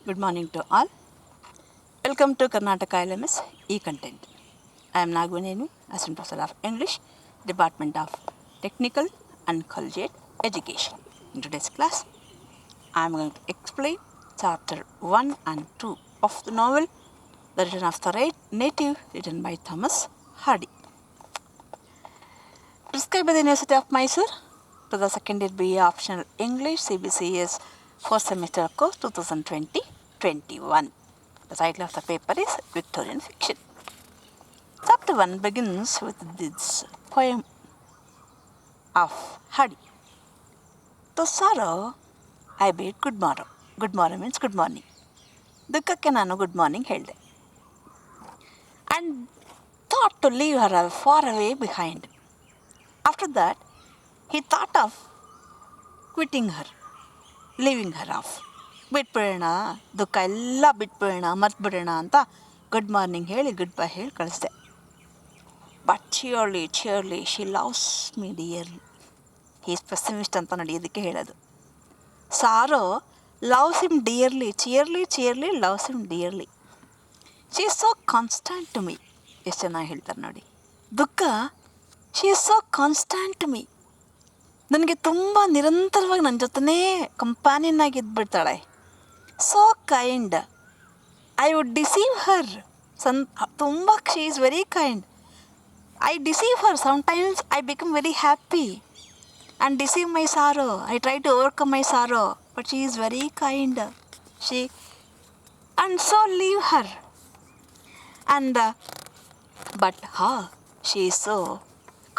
Good morning to all. Welcome to Karnataka LMS e-content. I am Nagvanenu, Assistant Professor of English, Department of Technical and Collegiate Education. In today's class, I am going to explain chapter 1 and 2 of the novel The Return of the Native, written by Thomas Hardy. Prescribed by the University of Mysore to the second year BA optional English CBCS 4th semester course 2020-21. The title of the paper is Victorian Fiction. Chapter 1 begins with this poem of Hardy. To sorrow, I bade good morrow. Good morrow means good morning. ದುಃಖಕ್ಕೆ ನಾನು good morning ಹೇಳಿದೆ. And thought to leave her far away behind. After that, he thought of quitting her, leaving her off. ಬಿಟ್ಬಿಡೋಣ, ದುಃಖ ಎಲ್ಲ ಬಿಟ್ಬಿಡೋಣ, ಮರ್ತ್ಬಿಡೋಣ ಅಂತ good morning ಹೇಳಿ ಗುಡ್ ಬೈ ಹೇಳಿ ಕಳಿಸ್ದೆ. But cheerily she loves me dearly. Is pessimist ಅಂತ ನಡೆಯೋದಕ್ಕೆ ಹೇಳೋದು. Sorrow loves him dearly, cheerily loves him dearly. She is so constant to me. ಎಷ್ಟು ಚೆನ್ನಾಗಿ ಹೇಳ್ತಾರೆ ನೋಡಿ. ದುಃಖ, she is so constant to me. ನನಗೆ ತುಂಬ ನಿರಂತರವಾಗಿ ನನ್ನ ಜೊತೆನೇ ಕಂಪ್ಯಾನಿಯನ್ ಆಗಿ ಇದ್ಬಿಡ್ತಾಳೆ. So kind. I would deceive her. ತುಂಬ she is very kind. I deceive her. Sometimes I become very happy and deceive my sorrow. I try to overcome my sorrow. But she is very kind. She and so leave her. And but she is so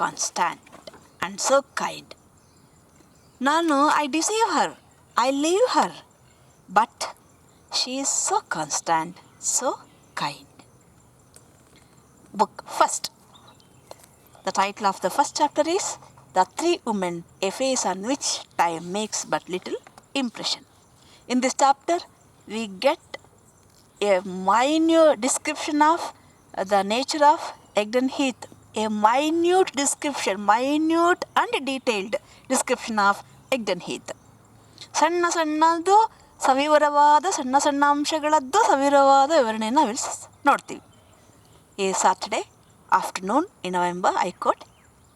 constant and so kind. ನಾನು I deceive her, I leave her, but she is so constant, so kind. Book first. The title of the first chapter is The Three Women, a Face on Which Time Makes But Little Impression. In this chapter, we get a minute description of the nature of Egdon Heath. A minute description, minute and detailed description of Egdon Heath. ಸಣ್ಣದು ಸವಿವರವಾದ ಸಣ್ಣ ಅಂಶಗಳದ್ದು ಸವಿವರವಾದ ವಿವರಣೆಯನ್ನು ನೋಡ್ತೀವಿ. A Saturday afternoon in November, I quote,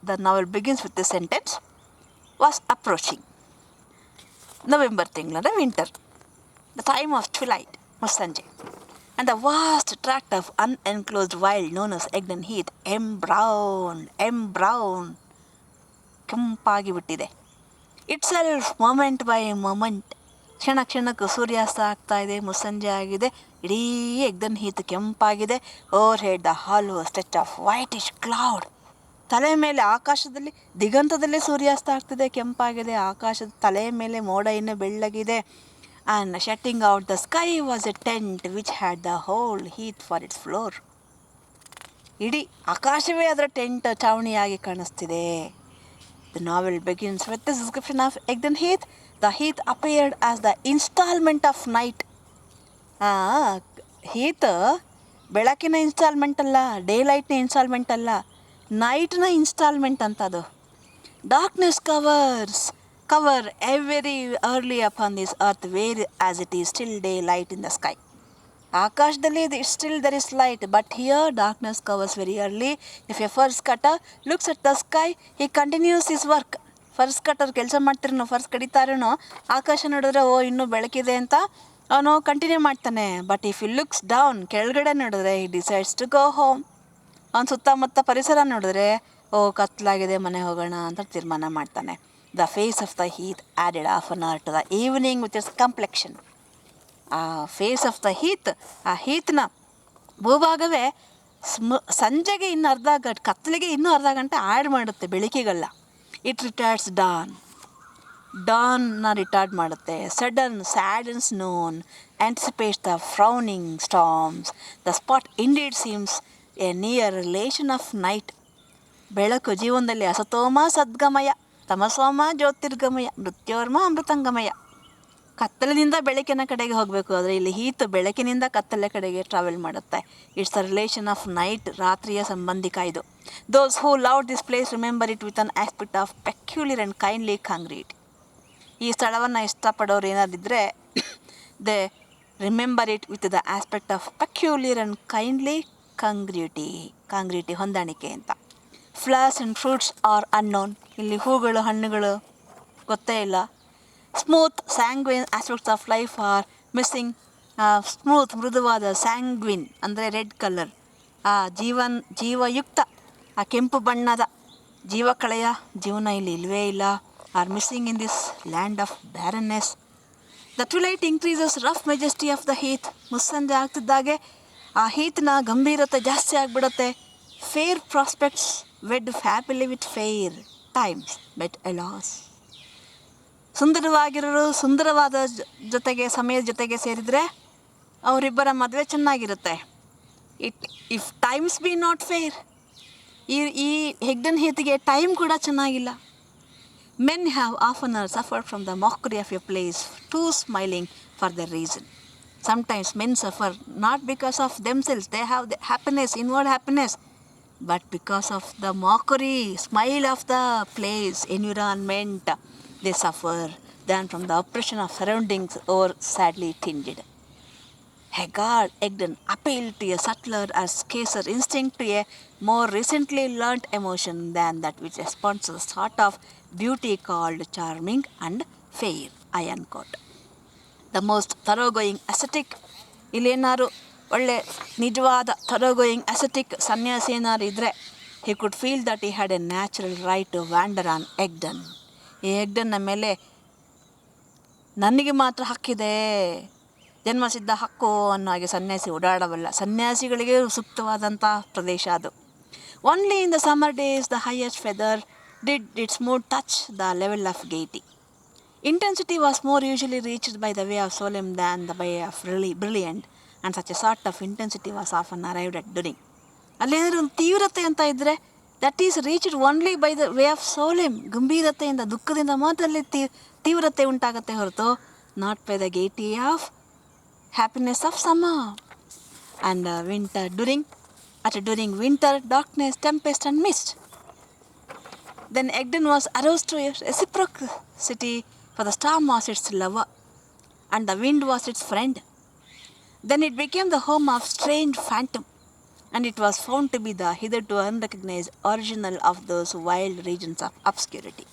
the novel begins with the sentence, was approaching. November ತಿಂಗಳಂದರೆ winter. The time of twilight, ಮುಸ್ಸಂಜೆ. And the vast tract of unenclosed wild known as Egdon Heath embrowned, ಕೆಂಪಾಗಿ ಬಿಟ್ಟಿದೆ. Itself moment by moment, ಕ್ಷಣಕ್ಕೂ ಸೂರ್ಯಾಸ್ತ ಆಗ್ತಾ ಇದೆ, ಮುಸ್ಸಂಜೆ ಆಗಿದೆ, ಇಡೀ ಎಗ್ದನ್ ಹೀತ್ ಕೆಂಪಾಗಿದೆ. Overhead the hollow stretch of whitish cloud. ತಲೆ ಮೇಲೆ ಆಕಾಶದಲ್ಲಿ ದಿಗಂತದಲ್ಲೇ ಸೂರ್ಯಾಸ್ತ ಆಗ್ತಿದೆ, ಕೆಂಪಾಗಿದೆ. ಆಕಾಶದ ತಲೆ ಮೇಲೆ ಮೋಡ ಇನ್ನೂ ಬೆಳ್ಳಗಿದೆ. And shutting out the sky was a tent which had the whole heath for its floor. ಇಡೀ ಆಕಾಶವೇ ಅದರ ಟೆಂಟ್ ಚಾವಣಿಯಾಗಿ ಕಾಣಿಸ್ತಿದೆ. The novel begins with the description of Egdon Heath. The heath appeared as the installment of night. Heath ಬೆಳಕಿನ instalment ಅಲ್ಲ, day ಲೈಟ್ನ instalment ಅಲ್ಲ, ನೈಟ್ನ instalment ಅಂತ ಅದು. Darkness cover every early upon this earth whereas it is still daylight in the sky. ಆಕಾಶದಲ್ಲಿ still there is light, but here darkness covers very early. If a furze cutter looks at the sky, he continues his work. Furze cutter ಕೆಲಸ ಮಾಡ್ತಿರೋ, first ಕಡಿತಾರೇನೋ, ಆಕಾಶ ನೋಡಿದ್ರೆ ಇನ್ನೂ ಬೆಳಕಿದೆ ಅಂತ ಅವನು continue ಮಾಡ್ತಾನೆ. But if you looks down, ಕೆಳಗಡೆ ನೋಡಿದ್ರೆ he decides to go home. ಅವನು ಸುತ್ತಮುತ್ತ ಪರಿಸರ ನೋಡಿದ್ರೆ ಕತ್ಲಾಗಿದೆ, ಮನೆ ಹೋಗೋಣ ಅಂತ ತೀರ್ಮಾನ ಮಾಡ್ತಾನೆ. The face of the heath added half an hour to the evening with its complexion. ಆ ಫೇಸ್ ಆಫ್ ದ ಹೀತ್, ಆ ಹೀತ್ನ ಭೂಭಾಗವೇ ಸಂಜೆಗೆ ಇನ್ನು ಕತ್ತಲಿಗೆ ಇನ್ನೂ ಅರ್ಧ ಗಂಟೆ ಆ್ಯಡ್ ಮಾಡುತ್ತೆ, ಬೆಳಕಿಗಲ್ಲ. ಇಟ್ ರಿಟಾರ್ಡ್ಸ್ ಡಾನ್ನ ರಿಟಾರ್ಡ್ ಮಾಡುತ್ತೆ. Sudden saddens noon anticipates the frowning storms. The spot indeed seems a near relation of night. ಬೆಳಕು ಜೀವನದಲ್ಲಿ ಅಸತೋಮ ಸದ್ಗಮಯ, ತಮಸೋಮ ಜ್ಯೋತಿರ್ಗಮಯ, ಮೃತ್ಯೋರ್ಮ ಅಮೃತಂಗಮಯ. ಕತ್ತಲಿನಿಂದ ಬೆಳಕಿನ ಕಡೆಗೆ ಹೋಗಬೇಕು, ಆದರೆ ಇಲ್ಲಿ ಹೀತ್ ಬೆಳಕಿನಿಂದ ಕತ್ತಲ ಕಡೆಗೆ ಟ್ರಾವೆಲ್ ಮಾಡುತ್ತೆ. It's the relation of night, ರಾತ್ರಿಯ ಸಂಬಂಧಿಕ ಇದು. Those who love this place remember it with an aspect of peculiar and kindly concrete. ಈ ಸ್ಥಳವನ್ನು ಇಷ್ಟಪಡೋರು ಏನಾದಿದ್ದರೆ they Remember it with the aspect of peculiar and kindly congruity ಹೊಂದಾಣಿಕೆ ಅಂತ. Flowers and fruits are unknown. ಇಲ್ಲಿ ಹೂಗಳು ಹಣ್ಣುಗಳು ಗೊತ್ತೇ ಇಲ್ಲ. Smooth sanguine aspects of life are missing. Smooth ಮೃದುವಾದ ಸ್ಯಾಂಗ್ವಿನ್ ಅಂದರೆ ರೆಡ್ ಕಲರ್, ಆ ಜೀವಯುಕ್ತ ಆ ಕೆಂಪು ಬಣ್ಣದ ಜೀವಕಳೆಯ ಜೀವನ ಇಲ್ಲಿ ಇಲ್ಲವೇ ಇಲ್ಲ. Are missing in this land of barrenness. The twilight increases rough majesty of the heath. ಮುಸ್ಸಂಜೆ ಆಗ್ತಿದ್ದಾಗೆ ಆ ಹೀತ್ನ ಗಂಭೀರತೆ ಜಾಸ್ತಿ ಆಗಿಬಿಡುತ್ತೆ. Fair prospects wed happily with fair times but alas. ಸುಂದರವಾಗಿರೋರು ಸುಂದರವಾದ ಸಮಯದ ಜೊತೆಗೆ ಸೇರಿದರೆ ಅವರಿಬ್ಬರ ಮದುವೆ ಚೆನ್ನಾಗಿರುತ್ತೆ. If times be not fair, ಈ ಹೆಗ್ಡನ್ ಹೀತ್ಗೆ ಟೈಮ್ ಕೂಡ ಚೆನ್ನಾಗಿಲ್ಲ. Men have oftener suffered from the mockery of a place too smiling for their reason. Sometimes men suffer not because of themselves, they have the happiness, inward happiness, but because of the mockery, smile of the place, environment, they suffer than from the oppression of surroundings or sadly tinged. Haggard Egdon appealed to a subtler or scarcer instinct, to a more recently learnt emotion than that which responds to the sort of beauty called charming and fair. I unquote. The most thoroughgoing ascetic, ಇಲ್ಲೇನಾರು ಒಳ್ಳೆ ನಿಜವಾದ thoroughgoing ascetic ಸನ್ಯಾಸಿ ಏನಾರು ಇದ್ದರೆ, he could feel that he had a natural right to wander on Egdon. ಈ ಎಗ್ಡನ್ನ ಮೇಲೆ ನನಗೆ ಮಾತ್ರ ಹಕ್ಕಿದೆ, ಜನ್ಮಸಿದ್ಧ ಹಕ್ಕು ಅನ್ನೋ ಹಾಗೆ ಸನ್ಯಾಸಿ ಓಡಾಡಬಲ್ಲ. ಸನ್ಯಾಸಿಗಳಿಗೆ ಸೂಕ್ತವಾದಂಥ ಪ್ರದೇಶ ಅದು. Only in the summer days the highest feather did its mood touch the level of gaiety. Intensity was more usually reached by the way of solemn than the way of brilliant, and such a sort of intensity was often arrived at during. ಅಲ್ಲೇನಾದರೂ ಒಂದು ತೀವ್ರತೆ ಅಂತ ಇದ್ದರೆ that is reached only by the way of solemn. ಗಂಭೀರತೆಯಿಂದ ದುಃಖದಿಂದ ಮಾತ್ರದಲ್ಲಿ ತೀವ್ರತೆ ಉಂಟಾಗತ್ತೆ ಹೊರತು not by the ಗೈಟಿ of happiness of summer. And during winter, darkness, tempest and mist. Then Egdon was aroused to reciprocity, for the storm was its lover and the wind was its friend. Then it became the home of strange phantom, and it was found to be the hitherto unrecognized original of those wild regions of obscurity.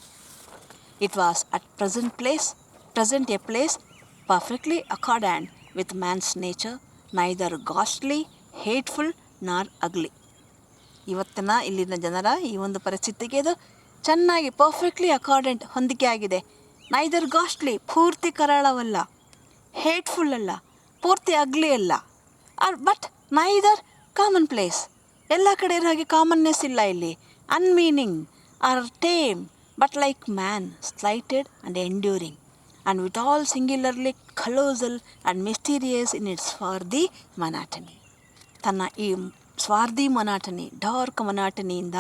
It was at present a place perfectly accordant with man's nature, neither ghastly, hateful nor ugly. ಇವತ್ತಿನ ಇಲ್ಲಿನ ಜನರ ಈ ಒಂದು ಪರಿಸ್ಥಿತಿಗೆ ಇದು ಚೆನ್ನಾಗಿ perfectly ಅಕಾರ್ಡೆಂಟ್ ಹೊಂದಿಕೆ ಆಗಿದೆ. ನೈದರ್ ಗಾಸ್ಟ್ಲಿ ಪೂರ್ತಿ ಕರಾಳವಲ್ಲ, ಹೇಟ್ಫುಲ್ ಅಲ್ಲ, ಪೂರ್ತಿ ಅಗ್ಲಿ ಅಲ್ಲ, ಬಟ್ ನೈದರ್ ಕಾಮನ್ ಪ್ಲೇಸ್, ಎಲ್ಲ ಕಡೆ ಇರೋ ಹಾಗೆ ಕಾಮನ್ನೆಸ್ ಇಲ್ಲ ಇಲ್ಲಿ. Unmeaning are tame but like man, slighted and enduring, and with all singularly colossal and mysterious in its swarthy monotony. ತನ್ನ ಈ ಸ್ವಾರ್ಥಿ ಮೊನಾಟನಿ, ಡಾರ್ಕ್ ಮೊನಾಟನಿಯಿಂದ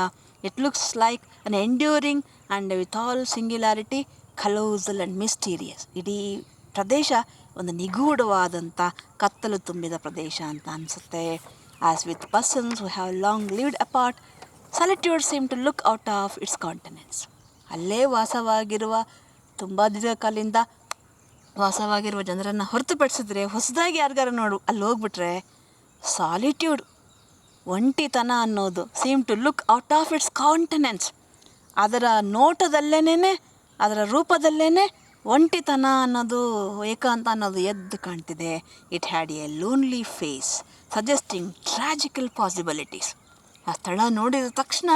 it looks like an enduring and with all singularity colossal and mysterious. ಇಡೀ ಪ್ರದೇಶ ಒಂದು ನಿಗೂಢವಾದಂಥ ಕತ್ತಲು ತುಂಬಿದ ಪ್ರದೇಶ ಅಂತ ಅನಿಸುತ್ತೆ. As with persons who have long lived apart, solitude seem to look out of its countenance. ಅಲ್ಲೇ ವಾಸವಾಗಿರುವ ತುಂಬ ದೀರ್ಘಕಾಲಿಂದ ವಾಸವಾಗಿರುವ ಜನರನ್ನು ಹೊರತುಪಡಿಸಿದ್ರೆ, ಹೊಸದಾಗಿ ಯಾರಿಗಾರ ಅಲ್ಲಿ ಹೋಗ್ಬಿಟ್ರೆ ಸಾಲಿಟ್ಯೂಡ್, ಒಂಟಿತನ ಅನ್ನೋದು seem to look out of its countenance, ಅದರ ನೋಟದಲ್ಲೇನೆ, ಅದರ ರೂಪದಲ್ಲೇ ಒಂಟಿತನ ಅನ್ನೋದು, ಏಕಾಂತ ಅನ್ನೋದು ಎದ್ದು ಕಾಣ್ತಿದೆ. It had a lonely face suggesting tragical possibilities. ಆ ಸ್ಥಳ ನೋಡಿದ ತಕ್ಷಣ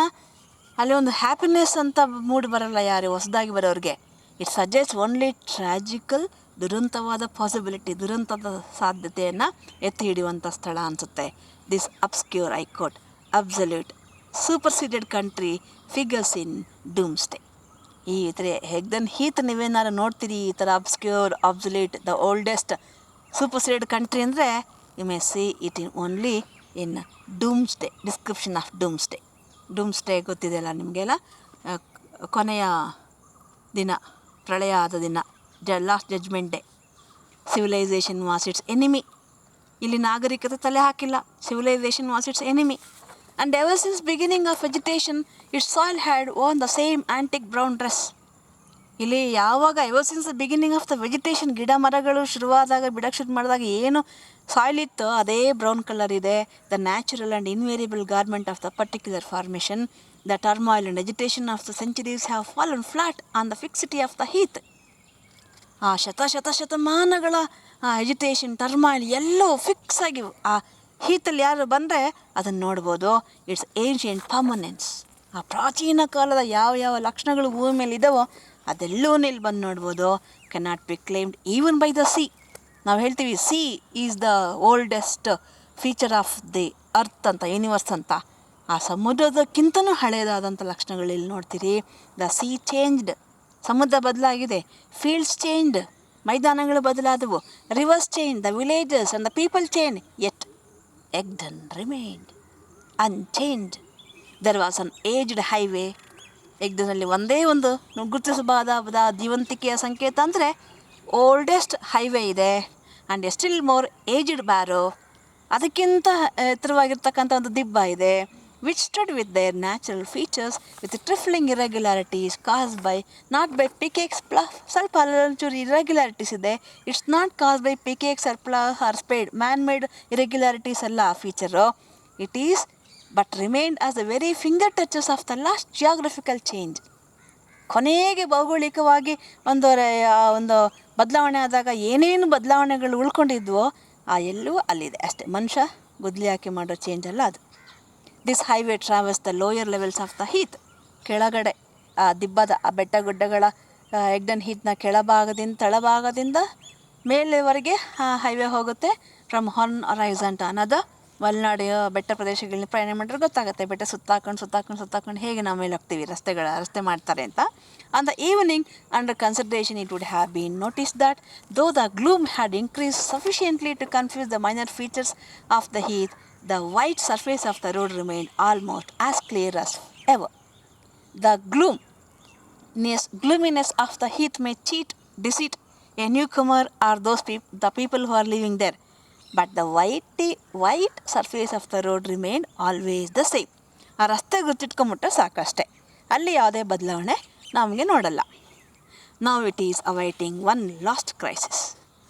ಅಲ್ಲಿ ಒಂದು ಹ್ಯಾಪಿನೆಸ್ ಅಂತ ಮೂಡ್ ಬರಲ್ಲ ಯಾರು ಹೊಸದಾಗಿ ಬರೋರಿಗೆ. ಇಟ್ ಸಜೆಸ್ಟ್ ಓನ್ಲಿ ಟ್ರಾಜಿಕಲ್, ದುರಂತವಾದ ಪಾಸಿಬಿಲಿಟಿ, ದುರಂತದ ಸಾಧ್ಯತೆಯನ್ನು ಎತ್ತಿ ಹಿಡಿಯುವಂಥ ಸ್ಥಳ ಅನಿಸುತ್ತೆ. This obscure I quote absolute superseded country figures in doomsday. ಈ ಥರ ಹೆಗ್ಡನ್ ಹೀತ್ ನೀವೇನಾರು ನೋಡ್ತೀರಿ ಈ ಥರ obscure, absolute, the oldest superseded country ಅಂದರೆ you may see it in only in doomsday, description of doomsday. Doomsday ಗೊತ್ತಿದೆಯಲ್ಲ ನಿಮಗೆಲ್ಲ, ಕೊನೆಯ ದಿನ, ಪ್ರಳಯ ಆದ ದಿನ, last judgment day. Civilization was its enemy. ಇಲ್ಲಿ ನಾಗರಿಕತೆ ತಲೆ ಹಾಕಿಲ್ಲ, civilisation was its enemy. And ever since beginning of vegetation it's soil had own the same antique brown dress. ಇಲ್ಲಿ ಯಾವಾಗ ever since the beginning of the vegetation, ಗಿಡ ಮರಗಳು ಶುರುವಾದಾಗ, ಬಿಡಕ್ಕೆ ಶುರು ಮಾಡಿದಾಗ ಏನು ಸಾಯಿಲ್ ಇತ್ತು ಅದೇ ಬ್ರೌನ್ ಕಲರ್ ಇದೆ. The natural and invariable garment of the particular formation, the turmoil and agitation of the centuries have fallen flat on the fixity of the heath. ಆ ಶತಮಾನಗಳ ಎಜಿಟೇಷನ್, ಟರ್ಮಾಯಿಲ್ ಎಲ್ಲವೂ ಫಿಕ್ಸ್ ಆಗಿ ಆ ಹೀತಲ್ಲಿ ಯಾರು ಬಂದರೆ ಅದನ್ನು ನೋಡ್ಬೋದು. It's ancient permanence. ಆ ಪ್ರಾಚೀನ ಕಾಲದ ಯಾವ ಲಕ್ಷಣಗಳು ಭೂಮಿ ಮೇಲೆ ಇದ್ದಾವೋ ಅದೆಲ್ಲವೂ ಇಲ್ಲಿ ಬಂದು ನೋಡ್ಬೋದು. Cannot be claimed even by the C. ನಾವು ಹೇಳ್ತೀವಿ C is the oldest feature of the earth ಅಂತ, ಯೂನಿವರ್ಸ್ ಅಂತ. ಆ ಸಮುದ್ರದಕ್ಕಿಂತನೂ ಹಳೆಯದಾದಂಥ ಲಕ್ಷಣಗಳು ಇಲ್ಲಿ ನೋಡ್ತೀರಿ. ದ ಸಿ ಚೇಂಜ್ಡ್, ಸಮುದ್ರ ಬದಲಾಗಿದೆ. ಫೀಲ್ಡ್ಸ್ ಚೇಂಜ್ಡ್, ಮೈದಾನಗಳು ಬದಲಾದವು. Rivers change, the villages and the people change, yet Egdon remained unchanged. There was an aged highway. ಎಗ್ಡನಲ್ಲಿ ಒಂದೇ ಒಂದು ಗುರುತಿಸಬಹುದಾದ ಜೀವಂತಿಕೆಯ ಸಂಕೇತ ಅಂದರೆ ಓಲ್ಡೆಸ್ಟ್ ಹೈವೇ ಇದೆ. And still more aged barrow, ಅದಕ್ಕಿಂತ ಎತ್ತರವಾಗಿರ್ತಕ್ಕಂಥ ಒಂದು ದಿಬ್ಬ ಇದೆ. Which stud with their natural features with trifling irregularities cause by not by pickaxes plus. ಸ್ವಲ್ಪ ಅಲ್ಲೊಂಚೂರು ಇರೆಗ್ಯುಲಾರಿಟೀಸ್ ಇದೆ. It's not cause by pickaxes R plus or spade. Man made irregularities ಅಲ್ಲ ಆ feature. It is but remained as the very finger touches of the last geographical change. ಕೊನೆಗೆ ಭೌಗೋಳಿಕವಾಗಿ ಒಂದು ಬದಲಾವಣೆ ಆದಾಗ ಏನೇನು ಬದಲಾವಣೆಗಳು ಉಳ್ಕೊಂಡಿದ್ವೋ ಆ ಎಲ್ಲವೂ ಅಲ್ಲಿದೆ ಅಷ್ಟೇ. ಮನುಷ್ಯ ಗುದ್ಲಿ ಹಾಕಿ ಮಾಡೋ ಚೇಂಜ್ ಅಲ್ಲ ಅದು. This highway travels the lower levels of the heath. ಕೆಳಗಡೆ ಆ ದಿಬ್ಬದ ಆ ಬೆಟ್ಟ ಗುಡ್ಡಗಳ ಎಗ್ಡನ್ ಹೀತ್ನ ತಳಭಾಗದಿಂದ ಮೇಲೆವರೆಗೆ ಆ ಹೈವೇ ಹೋಗುತ್ತೆ. From horn horizon to another. Malenadu ಬೆಟ್ಟ ಪ್ರದೇಶಗಳನ್ನ ಪ್ರಯಾಣ ಮಾಡಿದ್ರೆ ಗೊತ್ತಾಗುತ್ತೆ ಬೆಟ್ಟ ಸುತ್ತಾಕೊಂಡು ಹೇಗೆ ನಾವು ಮೇಲೆ ಹೋಗ್ತೀವಿ, ರಸ್ತೆ ಮಾಡ್ತಾರೆ ಅಂತ. On the evening under consideration it would have been notice that though the gloom had increase sufficiently to confuse the minor features of the heath, the white surface of the road remained almost as clear as ever. The gloominess of the heath may deceive a newcomer or the people who are living there, but the white surface of the road remained always the same. ಆ ರಸ್ತೆ ಗುರ್ತಿಟ್ಕೊಂಬಿಟ್ರೆ ಸಾಕಷ್ಟೆ, ಅಲ್ಲಿ ಯಾವುದೇ ಬದಲಾವಣೆ ನಮಗೆ ನೋಡಲ್ಲ. Now it is awaiting one last crisis.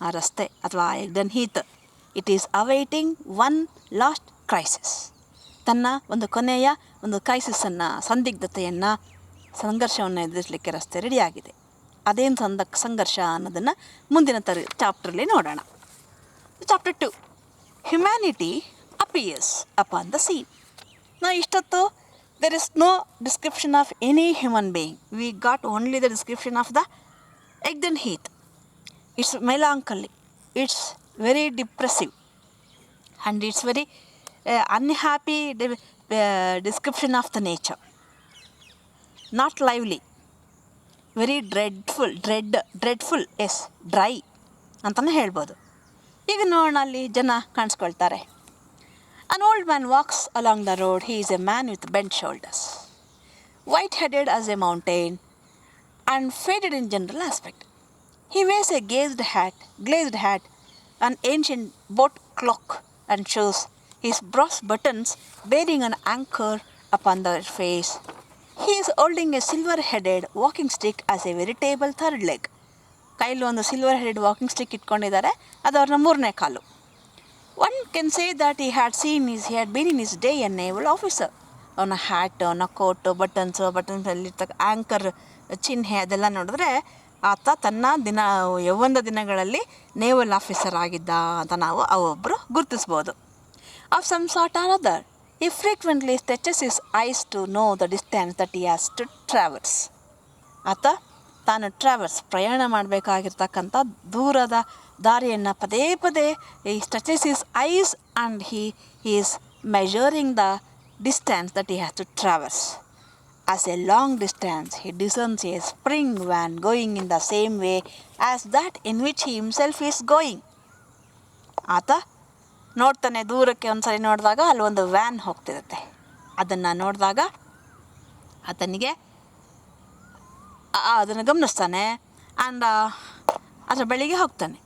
ಆ ರಸ್ತೆ ಅಥವಾ Egdon heath, it is awaiting one last crisis. ತನ್ನ ಒಂದು ಕೊನೆಯ ಒಂದು ಕ್ರೈಸಿಸನ್ನು, ಸಂದಿಗ್ಧತೆಯನ್ನು, ಸಂಘರ್ಷವನ್ನು ಎದುರಿಸಲಿಕ್ಕೆ ರಸ್ತೆ ರೆಡಿಯಾಗಿದೆ. ಅದೇನು ಸಂಘರ್ಷ ಅನ್ನೋದನ್ನು ಮುಂದಿನ ಚಾಪ್ಟ್ರಲ್ಲಿ ನೋಡೋಣ. Chapter 2, humanity appears upon the scene. ನಾವು ಇಷ್ಟೊತ್ತು there is no description of any human being. We got only the description of the Egdon Heath. It's melancholy, it's very depressive, and it's very unhappy description of the nature. Not lively, very dreadful, yes, dry ಅಂತಲೇ ಹೇಳ್ಬೋದು. ಈಗ ನೋಡೋಣ, ಅಲ್ಲಿ ಜನ ಕಾಣಿಸ್ಕೊಳ್ತಾರೆ. An old man walks along the road. He is a man with bent shoulders, white-headed as a mountain and faded in general aspect. He wears a glazed hat, an ancient boat cloak, and shows his brass buttons bearing an anchor upon their face. He is holding a silver-headed walking stick as a veritable third leg. ಕೈಲಿ ಒಂದು silver-headed walking stick ಇಟ್ಕೊಂಡಿದ್ದಾರೆ, ಅದು ಅವ್ರನ್ನ ಮೂರನೇ ಕಾಲು. One can say that he had been in his day a naval officer. ಅವನ hat, ಅವನ coat, ಬಟನ್ಸಲ್ಲಿರ್ತಕ್ಕ anchor ಚಿಹ್ನೆ ಅದೆಲ್ಲ ನೋಡಿದ್ರೆ ಆತ ತನ್ನ ಯೌವನದ ದಿನಗಳಲ್ಲಿ ನೇವಲ್ ಆಫೀಸರ್ ಆಗಿದ್ದ ಅಂತ ನಾವು ಅವೊಬ್ಬರು ಗುರುತಿಸ್ಬೋದು. Of some sort or other, he frequently stretches his eyes to know the distance that he has to traverse. ಆತ ತಾನು ಪ್ರಯಾಣ ಮಾಡಬೇಕಾಗಿರ್ತಕ್ಕಂಥ ದೂರದ ದಾರಿಯನ್ನು ಪದೇ ಈ stretches his ice and he is measuring the distance that he has to traverse. As a long distance, he discerns a spring van going in the same way as that in which he himself is going. ಆತ ನೋಡ್ತಾನೆ, ದೂರಕ್ಕೆ ಒಂದು ಸರಿ ನೋಡಿದಾಗ ಅಲ್ಲಿ ಒಂದು van ಹೋಗ್ತಿರುತ್ತೆ. ಅದನ್ನು ನೋಡಿದಾಗ ಆತನಿಗೆ ಅದನ್ನು ಗಮನಿಸ್ತಾನೆ ಆ್ಯಂಡ್ ಅದರ ಬಳಿಗೆ ಹೋಗ್ತಾನೆ.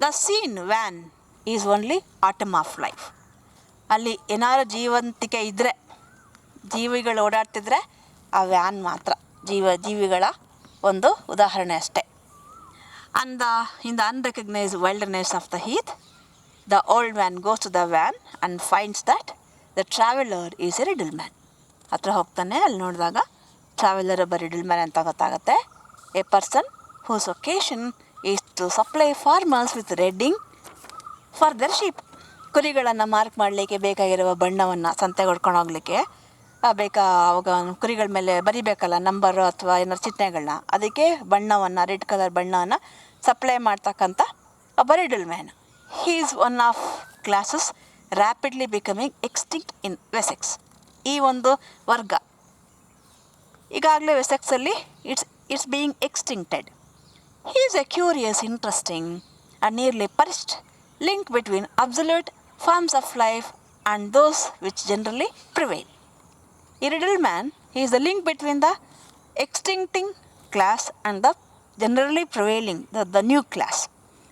The scene when is only atom of life. ಅಲ್ಲಿ ಏನಾದ್ರು ಜೀವಂತಿಕೆ ಇದ್ದರೆ, ಜೀವಿಗಳು ಓಡಾಡ್ತಿದ್ರೆ ಆ ವ್ಯಾನ್ ಮಾತ್ರ ಜೀವಿಗಳ ಒಂದು ಉದಾಹರಣೆ ಅಷ್ಟೇ. And in the unrecognized wilderness of the heath, the old man goes to the van and finds that the traveler is a riddle man. ಹತ್ರ ಹೋಗ್ತಾನೆ, ಅಲ್ಲಿ ನೋಡಿದಾಗ ಟ್ರಾವೆಲರ್ ಒಬ್ಬ ರಿಡಲ್ ಮ್ಯಾನ್ ಅಂತ ಗೊತ್ತಾಗುತ್ತೆ. A person whose occasion is to supply farmers with redding for their sheep. ಕುರಿಗಳನ್ನು mark ಮಾಡಲಿಕ್ಕೆ ಬೇಕಾಗಿರುವ ಬಣ್ಣವನ್ನು ಸಂತೆಗೆ ಹೊಡ್ಕೊಂಡು ಹೋಗ್ಲಿಕ್ಕೆ ಅವಾಗ ಕುರಿಗಳ ಮೇಲೆ ಬರಿಬೇಕಲ್ಲ ನಂಬರು ಅಥವಾ ಏನಾರು ಚಿಹ್ನೆಗಳನ್ನ, ಅದಕ್ಕೆ ಬಣ್ಣವನ್ನು ರೆಡ್ ಕಲರ್ ಬಣ್ಣವನ್ನು ಸಪ್ಲೈ ಮಾಡ್ತಕ್ಕಂಥ ಒಬ್ಬ riddle man. He is one of classes rapidly becoming extinct in Wessex. ಈ ಒಂದು ವರ್ಗ ಈಗಾಗಲೇ ವೆಸೆಕ್ಸಲ್ಲಿ it's being extincted. He is a curious, interesting and nearly perished link between absolute forms of life and those which generally prevail. A riddle man, he is the link between the extincting class and the generally prevailing, the new class.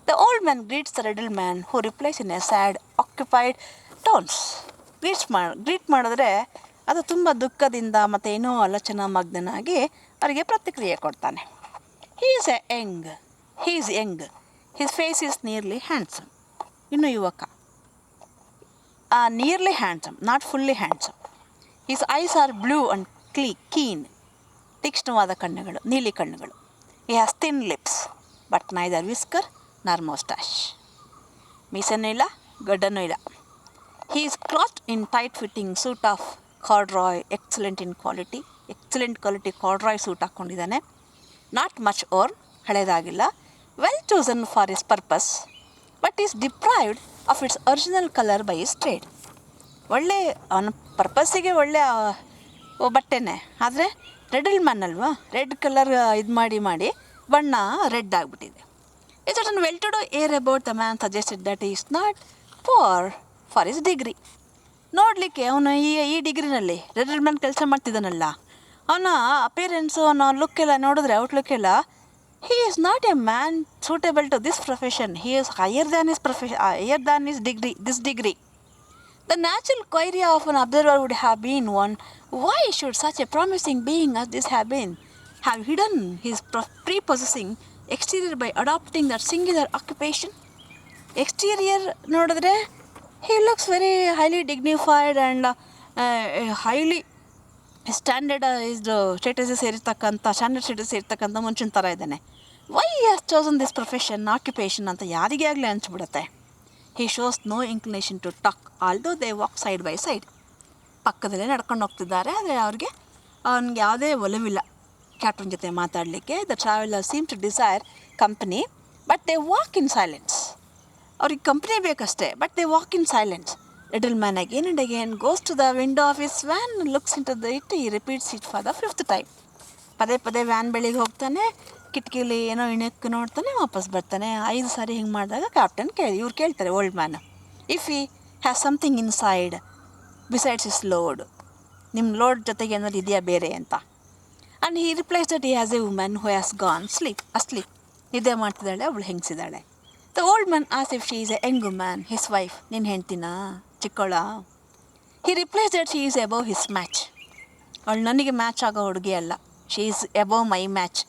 The old man greets the riddle man, who replies in a sad, occupied tones. Greet ಮಾಡಿದ್ರೆ ಅದು ತುಂಬ ದುಃಖದಿಂದ ಮತ್ತು ಏನೋ ಆಲೋಚನಾ ಮಗ್ನನಾಗಿ ಅವರಿಗೆ ಪ್ರತಿಕ್ರಿಯೆ ಕೊಡ್ತಾನೆ. He is young, his face is nearly handsome. ಇನ್ನು ಯುವಕ, nearly handsome, not fully handsome. His eyes are blue and keen, ತೀಕ್ಷ್ಣವಾದ ಕಣ್ಣುಗಳು, ನೀಲಿ ಕಣ್ಣುಗಳು. He has thin lips but neither whisker nor moustache. ಮೀಸೆನೂ ಇಲ್ಲ, ಗಡ್ಡನೂ ಇಲ್ಲ. He is cloth in tight fitting suit of corduroy, excellent quality corduroy suit ಹಾಕ್ಕೊಂಡಿದ್ದಾನೆ. Not much worn, ಹಳೇದಾಗಿಲ್ಲ. Well chosen for his purpose but is deprived of its original colour by his trade. ಒಳ್ಳೆ ಅವನ ಪರ್ಪಸ್ಸಿಗೆ ಒಳ್ಳೆ ಬಟ್ಟೆನೇ, ಆದರೆ ರೆಡಲ್ man ಅಲ್ವಾ, ರೆಡ್ ಕಲರ್ ಇದು ಮಾಡಿ ಬಣ್ಣ ರೆಡ್ ಆಗಿಬಿಟ್ಟಿದೆ. It's an well to do air about the man suggested that is not poor for his degree. ನೋಡಲಿಕ್ಕೆ ಅವನು ಈ ಡಿಗ್ರಿನಲ್ಲಿ ರೆಡಲ್ ಮ್ಯಾನ್ ಕೆಲಸ ಮಾಡ್ತಿದ್ದಾನಲ್ಲ, ಅವನ ಅಪಿಯರೆನ್ಸು, ಅವನ ಲುಕ್ಕೆಲ್ಲ ನೋಡಿದ್ರೆ ಔಟ್ಲುಕ್ ಎಲ್ಲ, he is not a man suitable to this profession. He is higher than his degree. The natural query of an observer would have been one, why should such a promising being as this have hidden his prepossessing exterior by adopting that singular occupation? Exterior ನೋಡಿದ್ರೆ he looks very highly dignified and highly standardized status ಸೇರಿರ್ತಕ್ಕಂಥ ಮನುಷ್ಯನ ಥರ ಇದ್ದಾನೆ. Why he has chosen this profession, occupation ಅಂತ ಯಾರಿಗೆ ಆಗಲಿ ಅನಿಸ್ಬಿಡುತ್ತೆ. He shows no inclination to talk, although they walk side by side. ಪಕ್ಕದಲ್ಲೇ ನಡ್ಕೊಂಡು ಹೋಗ್ತಿದ್ದಾರೆ, ಆದರೆ ಅವ್ನಿಗೆ ಯಾವುದೇ ಒಲವಿಲ್ಲ ಕ್ಯಾಪ್ಟನ್ ಜೊತೆ ಮಾತಾಡಲಿಕ್ಕೆ. The traveller seem to desire company but they walk in silence. ಅವ್ರಿಗೆ ಕಂಪ್ನಿ ಬೇಕಷ್ಟೇ, but they walk in silence. Little man again and again goes to the window of his van, looks in to the it, he repeats it for the 5th time. ಪದೇ van ಬೆಳಿಗ್ಗೆ ಹೋಗ್ತಾನೆ, ಕಿಟಕಿಲಿ ಏನೋ ಇಣಕ್ಕೆ ನೋಡ್ತಾನೆ, ವಾಪಸ್ ಬರ್ತಾನೆ. 5 ಸಾರಿ ಹಿಂಗೆ ಮಾಡಿದಾಗ ಕ್ಯಾಪ್ಟನ್ ಇವ್ರು ಕೇಳ್ತಾರೆ old man, if he has something inside besides his load, ನಿಮ್ಮ ಲೋಡ್ ಜೊತೆಗೆ ಏನಾದ್ರು ಇದೆಯಾ ಬೇರೆ ಅಂತ. And he replies that he has a woman who has gone asleep, ನಿದ್ದೆ ಮಾಡ್ತಿದ್ದಾಳೆ, ಅವಳು ಹೆಂಗಸಿದ್ದಾಳೆ. ದ ಓಲ್ಡ್ ಮ್ಯಾನ್ ಆಸ್ if she is a young man, his wife, ನಿನ್ನ ಹೆಂಡ್ತಿನಾ, ಚಿಕ್ಕವಳ? He replies that she is above his match, ಅವಳು ನನಗೆ ಮ್ಯಾಚ್ ಆಗೋ ಹುಡುಗಿ ಅಲ್ಲ, she is above my match.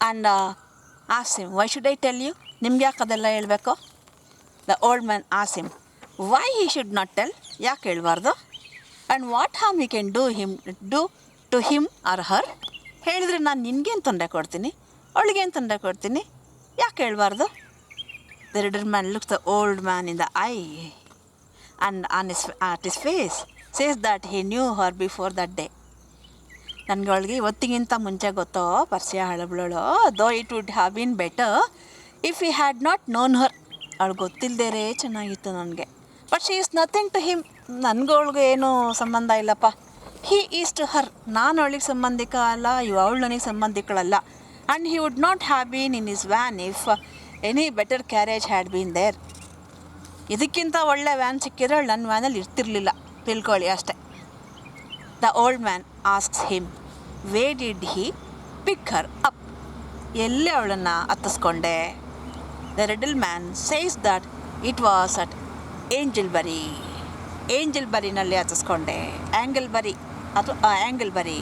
And ask him, why should I tell you, ನಿಮ್ಗೆ ಯಾಕೆ ಅದೆಲ್ಲ ಹೇಳಬೇಕು? The old man as him why he should not tell, ಯಾಕೆ ಹೇಳ್ಬಾರ್ದು? And what harm he can do to him or her, ಹೇಳಿದರೆ ನಾನು ನಿನಗೇನು ತೊಂದರೆ ಕೊಡ್ತೀನಿ, ಅವಳಿಗೇನು ತೊಂದರೆ ಕೊಡ್ತೀನಿ, ಯಾಕೆ ಹೇಳ್ಬಾರ್ದು? The riddle man looks the old man in the I and at his face says that he knew her before that day. ನನಗೆ ಅವಳಿಗೆ ಇವತ್ತಿಗಿಂತ ಮುಂಚೆ ಗೊತ್ತೋ, ಪರಿಚಯ ಹಳಬಳೋ, though it would have been better if he had not known her, ಅವಳು ಗೊತ್ತಿಲ್ಲದೇ ಚೆನ್ನಾಗಿತ್ತು ನನಗೆ. But she is nothing to him, ನನಗೆ ಏನೂ ಸಂಬಂಧ ಇಲ್ಲಪ್ಪ. ಹಿ ಈಸ್ ಟು ಹರ್, ನಾನು ಅವಳಿಗೆ ಸಂಬಂಧಿಕ ಅಲ್ಲ, ಅವಳು ನನಗೆ ಸಂಬಂಧಿಕಳಲ್ಲ. And he would not have been in his van if any better carriage had been there. ಇದಕ್ಕಿಂತ ಒಳ್ಳೆ ವ್ಯಾನ್ ಸಿಕ್ಕಿದ್ರೆ ಅವಳು ನನ್ನ ವ್ಯಾನಲ್ಲಿ ಇರ್ತಿರ್ಲಿಲ್ಲ, ತಿಳ್ಕೊಳ್ಳಿ ಅಷ್ಟೆ. The old man asks him why did he pick her up, ಎಲ್ಲಿ ಅವಳನ್ನು ಹತ್ತಿಸ್ಕೊಂಡೆ? The riddle man says that it was at ಏಂಜಲ್ ಬರಿನಲ್ಲಿ ಹತ್ತಿಸ್ಕೊಂಡೆ, Anglebury.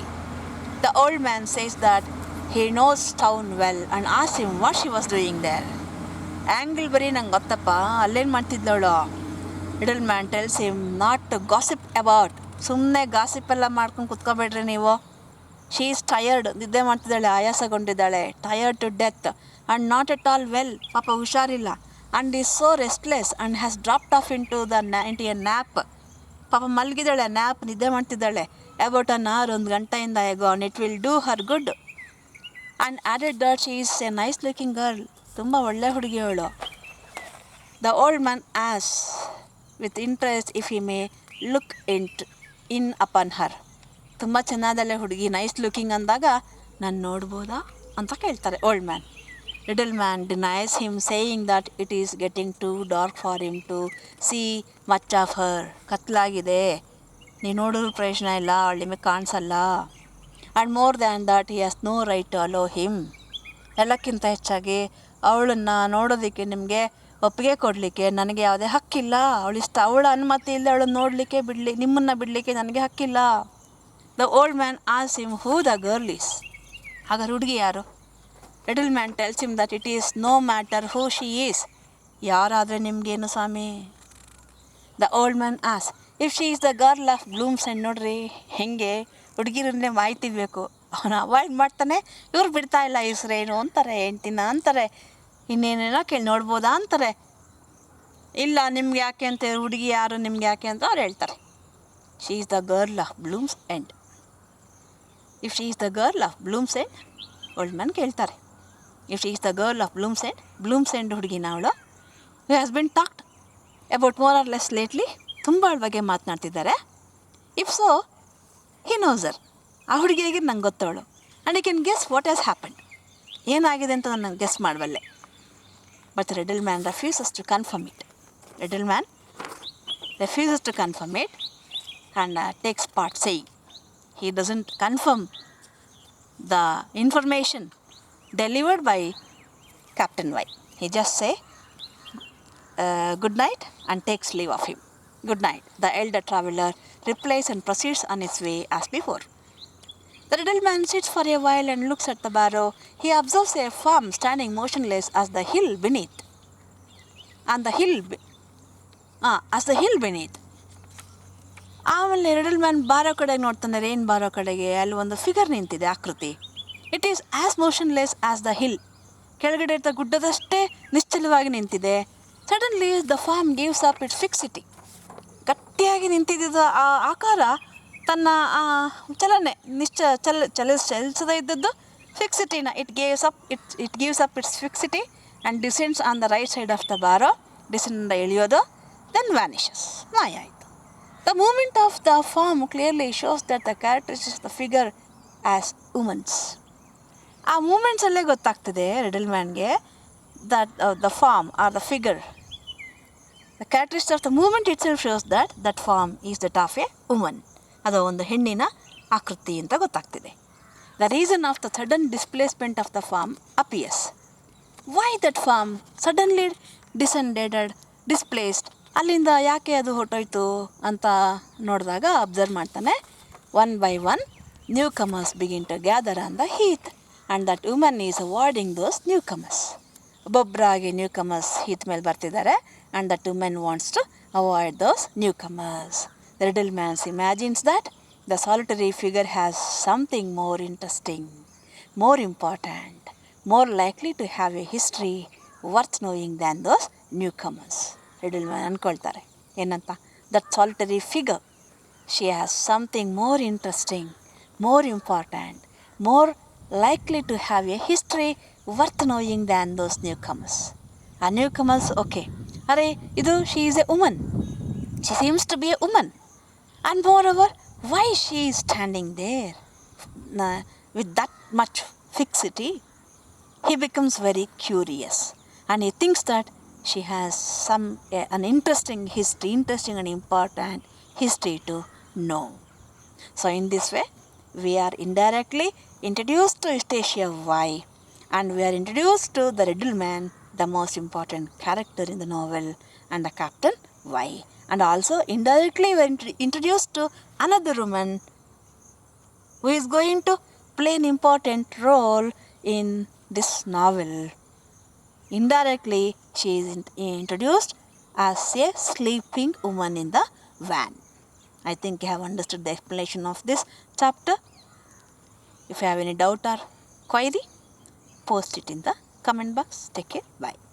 The old man says that He knows town well and asked him what she was doing there. Anglebury ನಂಗೆ ಗೊತ್ತಪ್ಪ, ಅಲ್ಲೇನು ಮಾಡ್ತಿದ್ದವಳು. Little man tells him not to gossip about. ಸುಮ್ಮನೆ gossip ಎಲ್ಲ ಮಾಡ್ಕೊಂಡು ಕುತ್ಕೋಬೇಡ್ರಿ ನೀವು. ಶೀ ಈಸ್ ಟಯರ್ಡ್, ನಿದ್ದೆ ಮಾಡ್ತಿದ್ದಾಳೆ, ಆಯಾಸಗೊಂಡಿದ್ದಾಳೆ. Tired to death and not at all well, ಪಾಪ ಹುಷಾರಿಲ್ಲ. And is so restless and has dropped off in to a nap. ಪಾಪ ಮಲಗಿದ್ದಾಳೆ, ನ್ಯಾಪ್, ನಿದ್ದೆ ಮಾಡ್ತಿದ್ದಾಳೆ. ಅಬೌಟ್ ಅನ್ ಅವರ್, 1 ಗಂಟೆಯಿಂದ agone. It will do her good. And added that she is a nice looking girl. ತುಂಬ ಒಳ್ಳೆ ಹುಡುಗಿಯವಳು. The old man ಆಸ್ with interest if he may look in upon her. ತುಂಬ ಚೆನ್ನಾದಲ್ಲೇ ಹುಡುಗಿ, ನೈಸ್ ಲುಕಿಂಗ್ ಅಂದಾಗ ನಾನು ನೋಡ್ಬೋದಾ ಅಂತ ಕೇಳ್ತಾರೆ old man. Little man denies him saying that it is getting too dark for him to see much of her. ಕತ್ಲಾಗಿದೆ, ನೀವು ನೋಡೋರು ಪ್ರಯೋಜನ ಇಲ್ಲ, ಅವಳು ನಿಮಗೆ ಕಾಣಿಸಲ್ಲ. And more than that he has no right to allow him. ಎಲ್ಲಕ್ಕಿಂತ ಹೆಚ್ಚಾಗಿ ಅವಳನ್ನು ನೋಡೋದಕ್ಕೆ ನಿಮಗೆ ಒಪ್ಪಿಗೆ ಕೊಡಲಿಕ್ಕೆ ನನಗೆ ಯಾವುದೇ ಹಕ್ಕಿಲ್ಲ. ಅವಳ ಅನುಮತಿ ಇಲ್ಲದೆ ಅವಳನ್ನು ನೋಡಲಿಕ್ಕೆ ನಿಮ್ಮನ್ನು ಬಿಡಲಿಕ್ಕೆ ನನಗೆ ಹಕ್ಕಿಲ್ಲ. The old man as him who the girl is. ಹಾಗಾದ್ರೆ ಹುಡುಗಿ ಯಾರು? Little man tells him that it is no matter who she is. ಯಾರಾದರೆ ನಿಮಗೇನು ಸ್ವಾಮಿ? ದ ಓಲ್ಡ್ ಮ್ಯಾನ್ ಆಸ್ if she is the girl of Blooms. ಆ್ಯಂಡ್ ನೋಡ್ರಿ ಹೆಂಗೆ ಹುಡುಗಿರನ್ನೇ ಮಾಹಿತಿ ಬೇಕು. ಅವನು ಅವಾಯ್ಡ್ ಮಾಡ್ತಾನೆ, ಇವ್ರು ಬಿಡ್ತಾ ಇಲ್ಲ. ಹೆಸ್ರೇನು ಅಂತಾರೆ, ಹೆಂಡ್ತಿನ ಅಂತಾರೆ, ಇನ್ನೇನೇನೋ ಕೇಳಿ ನೋಡ್ಬೋದಾ ಅಂತಾರೆ. ಇಲ್ಲ ನಿಮ್ಗೆ ಯಾಕೆ ಅಂತ, ಹುಡುಗಿ ಯಾರು ನಿಮ್ಗೆ ಯಾಕೆ ಅಂತ ಅವ್ರು ಹೇಳ್ತಾರೆ. She is the girl of Blooms End. If she is the girl of Blooms End, old man ಕೇಳ್ತಾರೆ. If she is the girl of Blooms End ಹುಡುಗಿನ ಅವಳು. He has been talked about more or less lately. ತುಂಬ ಅವಳ ಬಗ್ಗೆ ಮಾತನಾಡ್ತಿದ್ದಾರೆ. If so he knows her. ಆ ಹುಡುಗಿಯಾಗಿ ನಂಗೆ ಗೊತ್ತವಳು. And I can guess what has happen. ಏನಾಗಿದೆ ಅಂತ ನಾನು ಗೆಸ್ ಮಾಡಬಲ್ಲೆ. But the little man refuses to confirm it. Little man refuses to confirm it and takes part, saying he doesn't confirm the information delivered by Captain Y. He just say good night and takes leave of him. Good night. The elder traveller replies and proceeds on his way as before. The little man sits for a while and looks at the barrow. He observes a form standing motionless as the hill beneath. ಆಮೇಲೆ little man ಬಾರೋ ಕಡೆಗೆ ನೋಡ್ತಾನೆ. ಏನು ಬಾರೋ ಕಡೆಗೆ? ಅಲ್ಲಿ ಒಂದು figure ನಿಂತಿದೆ, ಆಕೃತಿ. It is as motionless as the hill. ಕೆಳಗಡೆ ಇರ್ತ ಗುಡ್ಡದಷ್ಟೇ ನಿಶ್ಚಲವಾಗಿ ನಿಂತಿದೆ. Suddenly the form gives up its fixity. ಗಟ್ಟಿಯಾಗಿ ನಿಂತಿದ್ದ ಆ ಆಕಾರ ತನ್ನ ಚಲನೆ ಚಲಿಸದೇ ಇದ್ದದ್ದು ಫಿಕ್ಸಿಟಿನ it gives up its fixity and descends on the right side of the barrow. Descend ಎಳೆಯೋದು, ದೆನ್ ವ್ಯಾನಿಷಸ್, ಮಾಯ ಆಯಿತು. The movement of the form clearly shows that the characteristics of the figure as women's. ಆ ಮೂಮೆಂಟ್ಸಲ್ಲೇ ಗೊತ್ತಾಗ್ತದೆ little ಮ್ಯಾನ್ಗೆ that the form or the figure, the characteristics of the movement itself shows that form is that of a woman. ಅದು ಒಂದು ಹೆಣ್ಣಿನ ಆಕೃತಿ ಅಂತ ಗೊತ್ತಾಗ್ತಿದೆ. The reason of the sudden displacement of the form appears. Why that form suddenly displaced? ಅಲ್ಲಿಂದ ಯಾಕೆ ಅದು ಹೊರಟೋಯ್ತು ಅಂತ ನೋಡಿದಾಗ ಅಬ್ಸರ್ವ್ ಮಾಡ್ತಾನೆ. One by one newcomers begin to gather on the heath and that woman is avoiding those new comers. ಒಬ್ಬೊಬ್ಬರಾಗಿ newcomers heath ಮೇಲೆ ಬರ್ತಿದ್ದಾರೆ. And that woman wants to avoid those new comers. The little man's imagines that the solitary figure has something more interesting, more important, more likely to have a history worth knowing than those new comers. Little man ಅಂದ್ಕೊಳ್ತಾರೆ ಏನಂತ, that solitary figure, she has something more interesting, more important, more likely to have a history worth knowing than those new comers. ಆ new comers okay, ಅರೆ ಇದು she is a woman, she seems to be a woman. And moreover why she is standing there with that much fixity. He becomes very curious and he thinks that she has an interesting and important history to know. So in this way, we are indirectly introduced to Eustacia Y, and we are introduced to the little man, the most important character in the novel, and the Captain Y. And also indirectly we are introduced to another woman who is going to play an important role in this novel. Indirectly, she is introduced as a sleeping woman in the van. I think you have understood the explanation of this chapter. If you have any doubt or query, post it in the comment box. Take care. Bye.